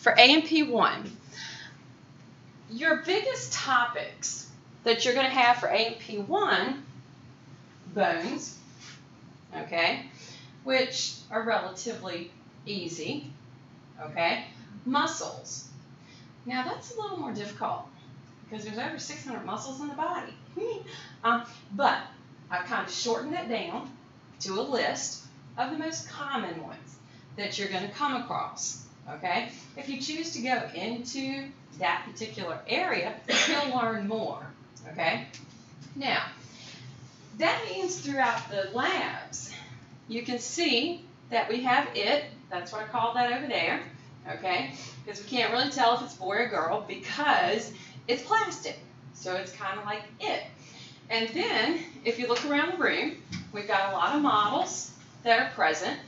for A&P 1, your biggest topics that you're going to have for A&P 1, bones, okay, which are relatively easy, okay, muscles. Now that's a little more difficult because there's over 600 muscles in the body. But I've kind of shortened it down to a list of the most common ones that you're going to come across, okay? If you choose to go into that particular area, you'll learn more, okay? Now, that means throughout the labs, you can see that we have it. That's what I call that over there, okay? Because we can't really tell if it's boy or girl because it's plastic. So it's kind of like it. And then, if you look around the room, we've got a lot of models that are present.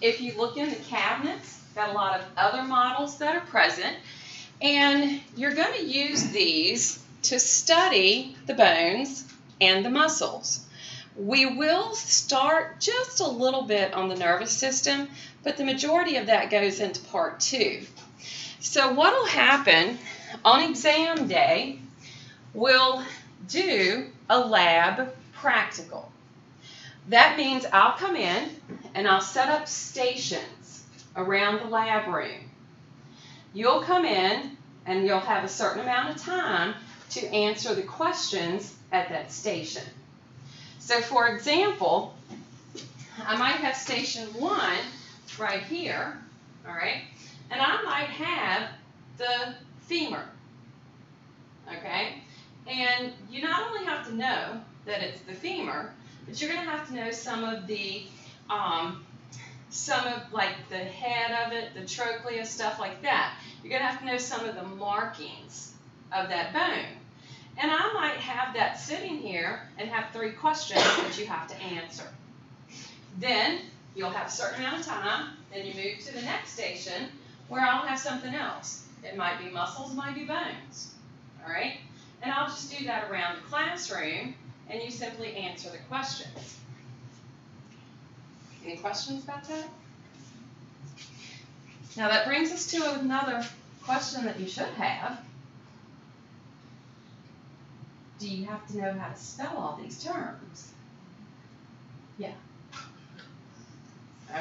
If you look in the cabinets, got a lot of other models that are present. And you're going to use these to study the bones and the muscles. We will start just a little bit on the nervous system, but the majority of that goes into part 2. So what will happen on exam day, we'll do a lab practical. That means I'll come in and I'll set up stations around the lab room. You'll come in and you'll have a certain amount of time to answer the questions at that station. So for example, I might have station 1 right here, all right, and I might have the femur, okay? And you not only have to know that it's the femur, but you're going to have to know some of like the head of it, the trochlea, stuff like that. You're going to have to know some of the markings of that bone. And I might have that sitting here and have 3 questions that you have to answer. Then you'll have a certain amount of time, then you move to the next station where I'll have something else. It might be muscles, it might be bones, all right? And I'll just do that around the classroom, and you simply answer the questions. Any questions about that? Now that brings us to another question that you should have. Do you have to know how to spell all these terms? Yeah.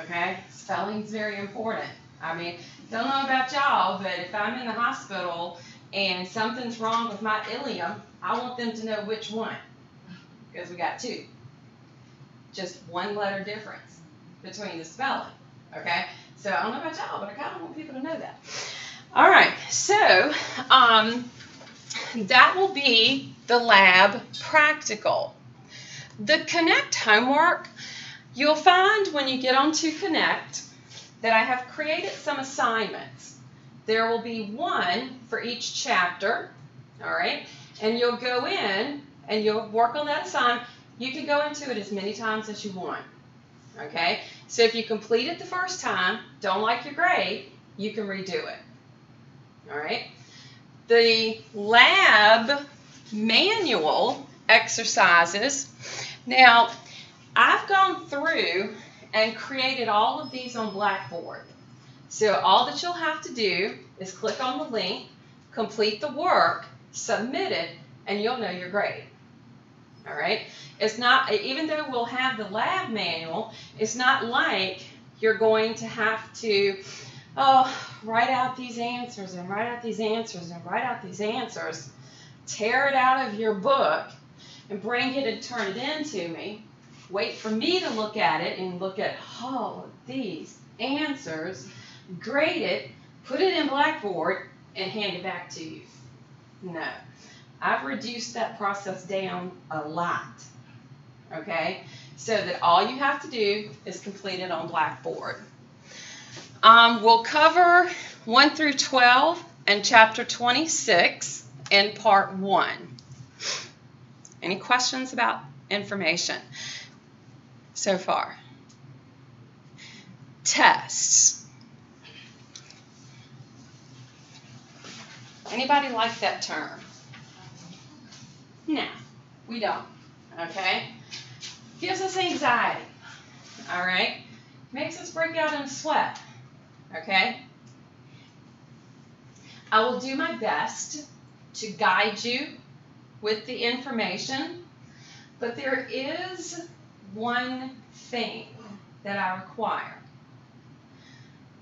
Okay, spelling's very important. I mean, don't know about y'all, but if I'm in the hospital and something's wrong with my ileum, I want them to know which one, because we got 2. Just 1 letter difference between the spelling, okay? So I don't know about y'all, but I kind of want people to know that. All right, so that will be the lab practical. The Connect homework, you'll find when you get onto Connect that I have created some assignments. There will be 1 for each chapter, all right? And you'll go in and you'll work on that assignment. You can go into it as many times as you want, okay? So if you complete it the first time, don't like your grade, you can redo it, all right? The lab manual exercises, now I've gone through and created all of these on Blackboard. So all that you'll have to do is click on the link, complete the work, submit it, and you'll know your grade. All right? It's not, even though we'll have the lab manual, it's not like you're going to have to, write out these answers and write out these answers and write out these answers, tear it out of your book and bring it and turn it into me, wait for me to look at it and look at all of these answers, grade it, put it in Blackboard, and hand it back to you. No. I've reduced that process down a lot, okay? So that all you have to do is complete it on Blackboard. We'll cover 1 through 12 and chapter 26 in part 1. Any questions about information so far? Tests. Anybody like that term? No, we don't, okay? Gives us anxiety, all right? Makes us break out in a sweat, okay? I will do my best to guide you with the information, but there is one thing that I require.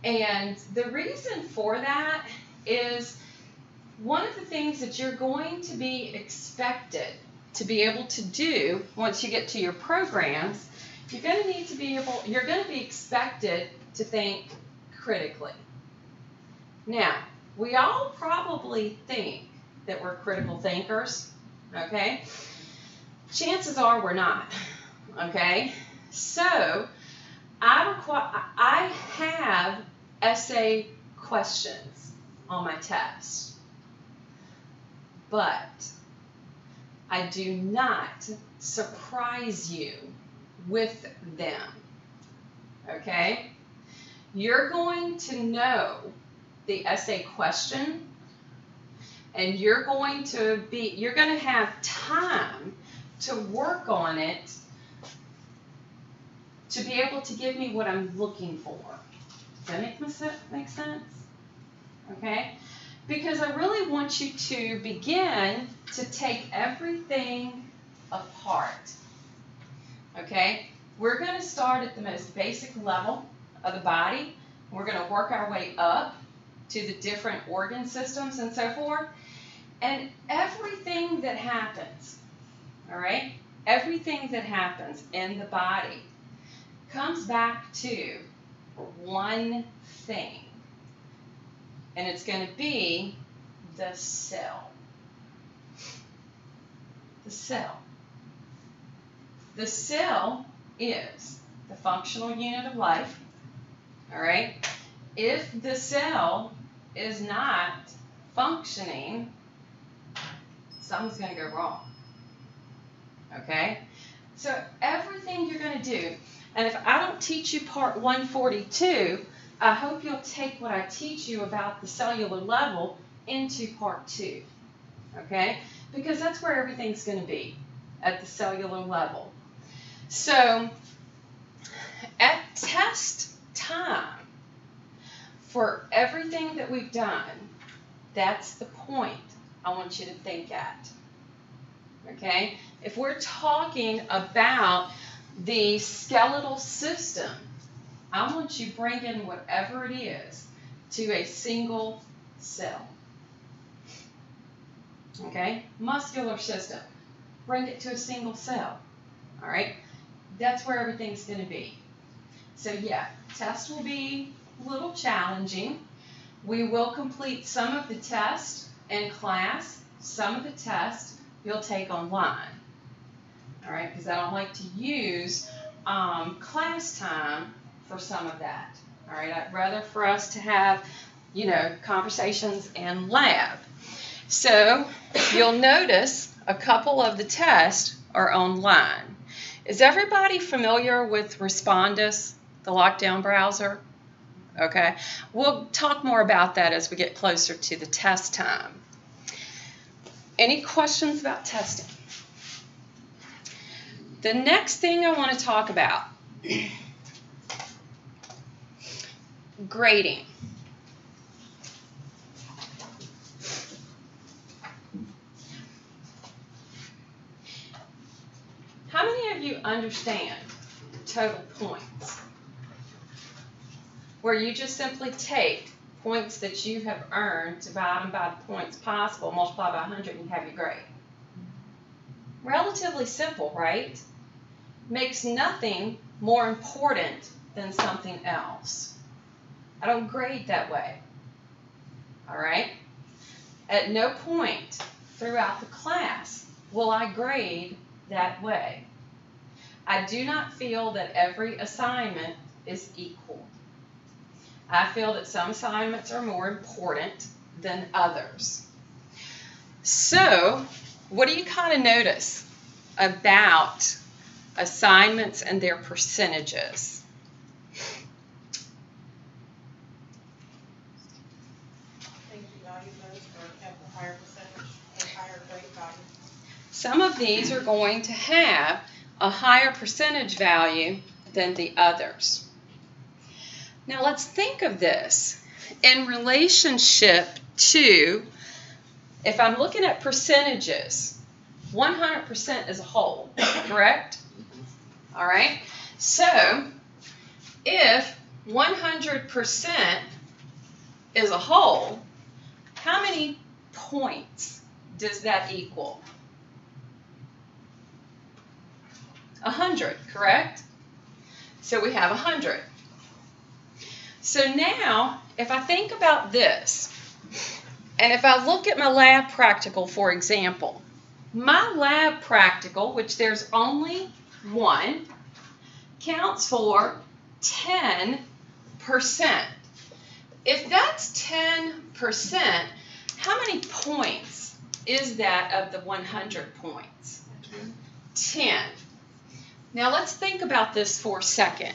And the reason for that is one of the things that you're going to be expected to be able to do once you get to your programs, you're going to be expected to think critically. Now, we all probably think that we're critical thinkers, okay? Chances are we're not, okay? So, I have essay questions on my test, but I do not surprise you with them, okay? You're going to know the essay question, and you're going to have time to work on it to be able to give me what I'm looking for. Does that make sense? Okay? Because I really want you to begin to take everything apart. Okay? We're going to start at the most basic level of the body. We're going to work our way up to the different organ systems and so forth. And everything that happens, all right, everything that happens in the body comes back to one thing. And it's going to be the cell. The cell. The cell is the functional unit of life, all right? If the cell is not functioning, something's going to go wrong, okay? So everything you're going to do, and if I don't teach you part 142, I hope you'll take what I teach you about the cellular level into part 2, okay? Because that's where everything's going to be, at the cellular level. So at test time, for everything that we've done, that's the point I want you to think at, okay? If we're talking about the skeletal system, I want you to bring in whatever it is to a single cell, okay? Muscular system, bring it to a single cell, all right? That's where everything's going to be. So yeah, test will be a little challenging. We will complete some of the test in class. Some of the test you'll take online. All right, because I don't like to use class time for some of that. All right, I'd rather for us to have, conversations in lab. So you'll notice a couple of the tests are online. Is everybody familiar with Respondus, the lockdown browser? Okay, we'll talk more about that as we get closer to the test time. Any questions about testing? The next thing I want to talk about, grading. How many of you understand total points? Where you just simply take points that you have earned, divide them by the points possible, multiply by 100, and you have your grade. Relatively simple, right? Makes nothing more important than something else. I don't grade that way, all right? At no point throughout the class will I grade that way. I do not feel that every assignment is equal. I feel that some assignments are more important than others. So, what do you kind of notice about assignments and their percentages? I think the value of those have a higher percentage and higher grade value. Some of these are going to have a higher percentage value than the others. Now let's think of this. in relationship to, if I'm looking at percentages, 100% is a whole, correct? All right. So if 100% is a whole, how many points does that equal? 100, correct? So we have 100. So now, if I think about this, and if I look at my lab practical, for example, my lab practical, which there's only one, counts for 10%. If that's 10%, how many points is that of the 100 points? 10. Now let's think about this for a second,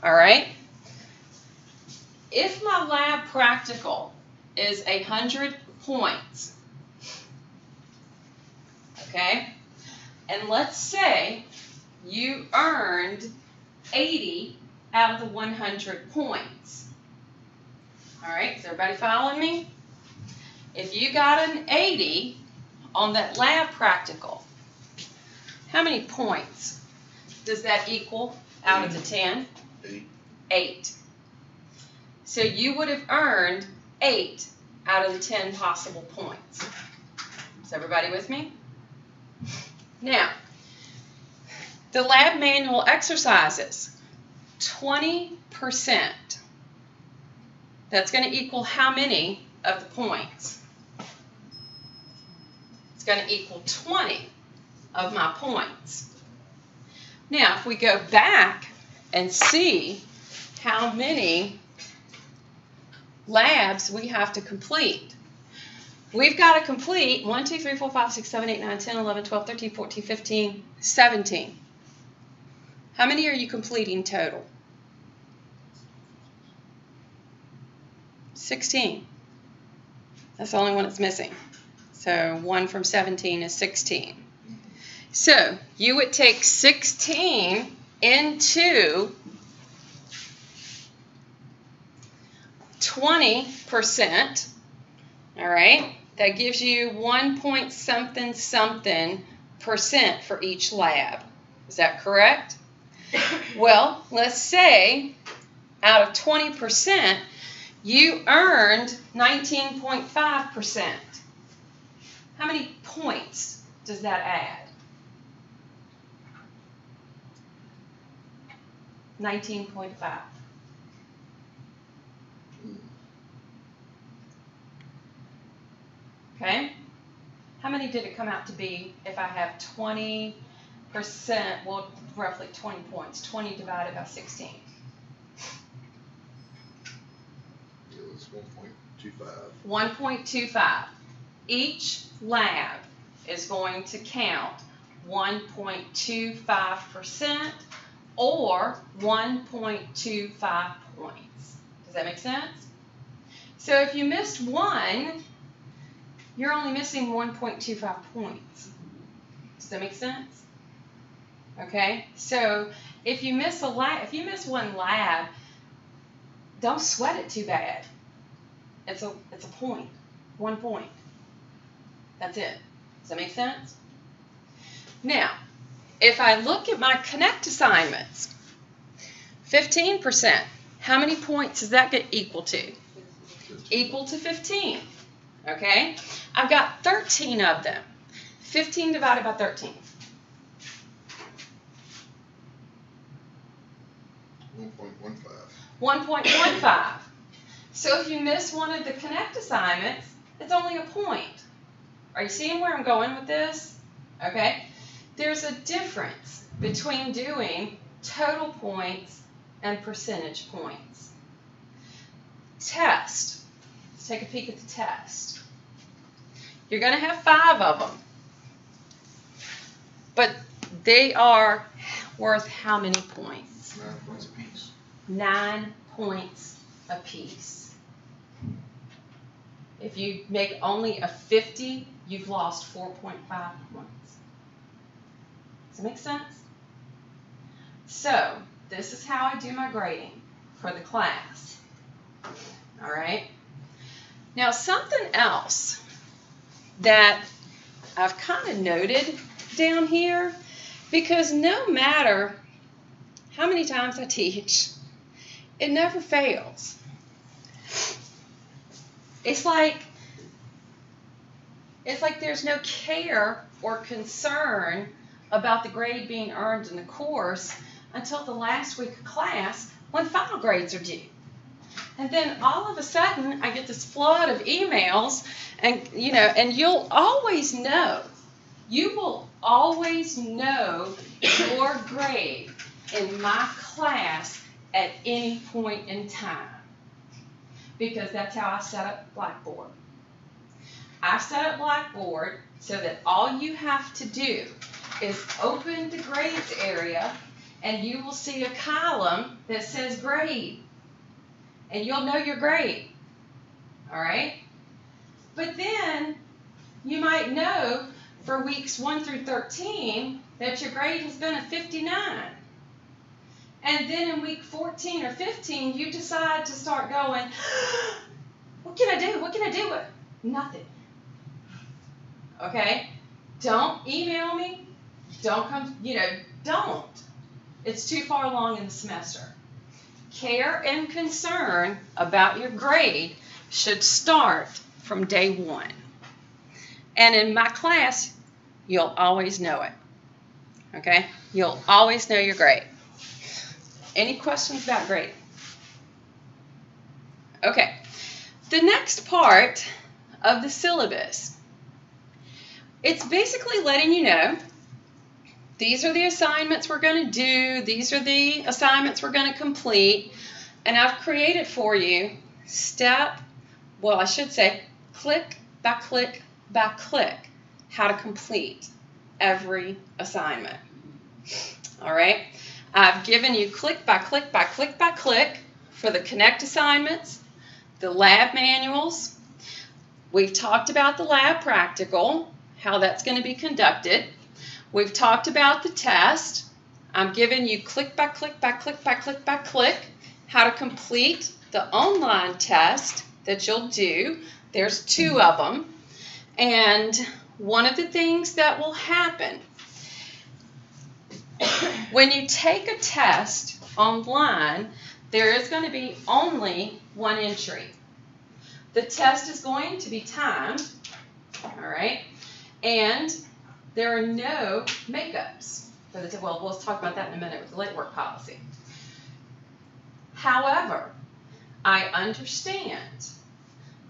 all right? If my lab practical is 100 points, okay, and let's say you earned 80 out of the 100 points. All right, is everybody following me? If you got an 80 on that lab practical, how many points does that equal out of the 10? 8. So you would have earned 8 out of the 10 possible points. Is everybody with me? Now, the lab manual exercises, 20%. That's going to equal how many of the points? It's going to equal 20 of my points. Now, if we go back and see how many labs we have to complete, we've got to complete 1, 2, 3, 4, 5, 6, 7, 8, 9, 10, 11, 12, 13, 14, 15, 17. How many are you completing total? 16. That's the only one that's missing. So 1 from 17 is 16. So you would take 16 into 20%. All right. That gives you 1 point something something percent for each lab. Is that correct? Well, let's say out of 20%, you earned 19.5%. How many points does that add? 19.5. Okay? How many did it come out to be if I have 20%, well, roughly 20 points, 20 divided by 16? It was 1.25. 1.25. Each lab is going to count 1.25% or 1.25 points. Does that make sense? So if you missed one, you're only missing 1.25 points. Does that make sense? Okay, so if you miss a lab, if you miss one lab, don't sweat it too bad. It's a point, 1 point. That's it. Does that make sense? Now, if I look at my Connect assignments, 15%, how many points does that get equal to? Equal to 15. Okay? I've got 13 of them. 15 divided by 13. 1.15. So if you miss one of the Connect assignments, it's only a point. Are you seeing where I'm going with this? Okay? There's a difference between doing total points and percentage points. Test. Let's take a peek at the test. You're going to have 5 of them. But they are worth how many points? 9 points apiece. 9 points apiece. If you make only a 50, you've lost 4.5 points. Does that make sense? So, this is how I do my grading for the class. All right. Now, something else that I've kind of noted down here, because no matter how many times I teach, it never fails. It's like there's no care or concern about the grade being earned in the course until the last week of class when final grades are due. And then all of a sudden, I get this flood of emails, and you'll always know. You will always know your grade in my class at any point in time, because that's how I set up Blackboard. I set up Blackboard so that all you have to do is open the grades area, and you will see a column that says grade. And you'll know your grade, all right? But then you might know for weeks 1 through 13 that your grade has been a 59. And then in week 14 or 15, you decide to start going, what can I do? What can I do? Nothing. Okay? Don't email me. Don't come, don't. It's too far along in the semester. Care and concern about your grade should start from day 1. And in my class, you'll always know it. Okay? You'll always know your grade. Any questions about grading? Okay. The next part of the syllabus, it's basically letting you know these are the assignments we're going to do. These are the assignments we're going to complete. And I've created for you click by click by click, how to complete every assignment. All right? I've given you click by click by click by click for the Connect assignments, the lab manuals. We've talked about the lab practical, how that's going to be conducted. We've talked about the test. I'm giving you click by click by click by click by click how to complete the online test that you'll do. There's 2 of them. And one of the things that will happen when you take a test online, there is going to be only 1 entry. The test is going to be timed, all right, and there are no makeups. Well, we'll talk about that in a minute with the late work policy. However, I understand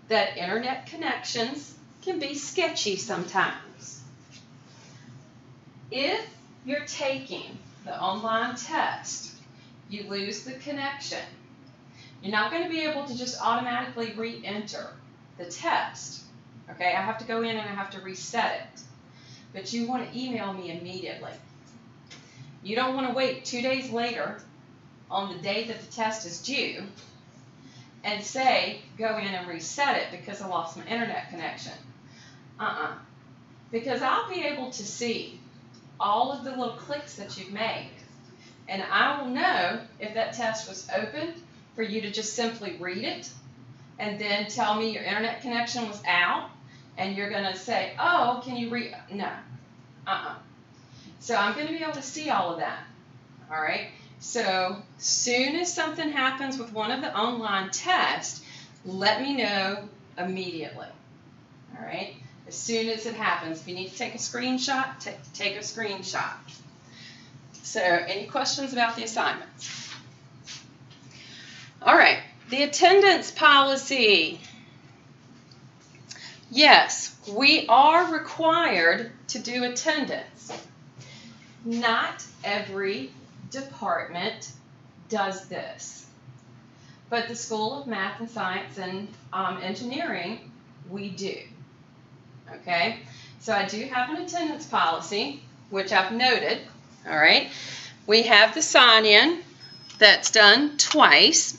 that internet connections can be sketchy sometimes. If you're taking the online test, you lose the connection, you're not going to be able to just automatically re-enter the test. Okay, I have to go in and I have to reset it. But you want to email me immediately. You don't want to wait 2 days later on the day that the test is due and say, go in and reset it because I lost my internet connection. Because I'll be able to see all of the little clicks that you've made. And I will know if that test was opened for you to just simply read it and then tell me your internet connection was out. And you're going to say, oh, can you read? No. So I'm going to be able to see all of that. All right? So soon as something happens with one of the online tests, let me know immediately. All right? As soon as it happens. If you need to take a screenshot, take a screenshot. So any questions about the assignments? All right. The attendance policy. Yes, we are required to do attendance. Not every department does this, but the School of Math and Science and Engineering, we do. Okay, so I do have an attendance policy, which I've noted. All right, we have the sign-in that's done twice.